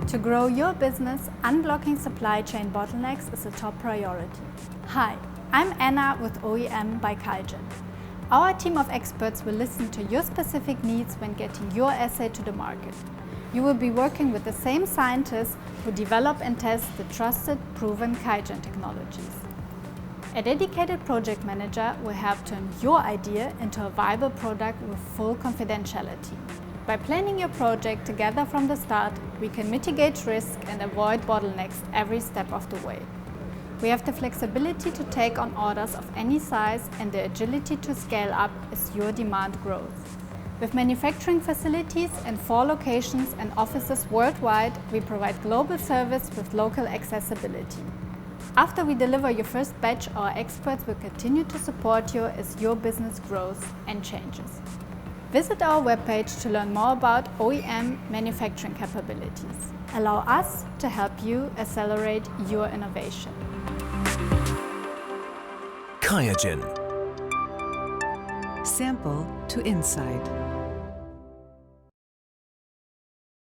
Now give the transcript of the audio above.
To grow your business, unblocking supply chain bottlenecks is a top priority. Hi, I'm Anna with OEM by QIAGEN. Our team of experts will listen to your specific needs when getting your assay to the market. You will be working with the same scientists who develop and test the trusted, proven QIAGEN technologies. A dedicated project manager will help turn your idea into a viable product with full confidentiality. By planning your project together from the start, we can mitigate risk and avoid bottlenecks every step of the way. We have the flexibility to take on orders of any size and the agility to scale up as your demand grows. With manufacturing facilities in 4 locations and offices worldwide, we provide global service with local accessibility. After we deliver your first batch, our experts will continue to support you as your business grows and changes. Visit our webpage to learn more about OEM manufacturing capabilities. Allow us to help you accelerate your innovation. QIAGEN. Sample to insight.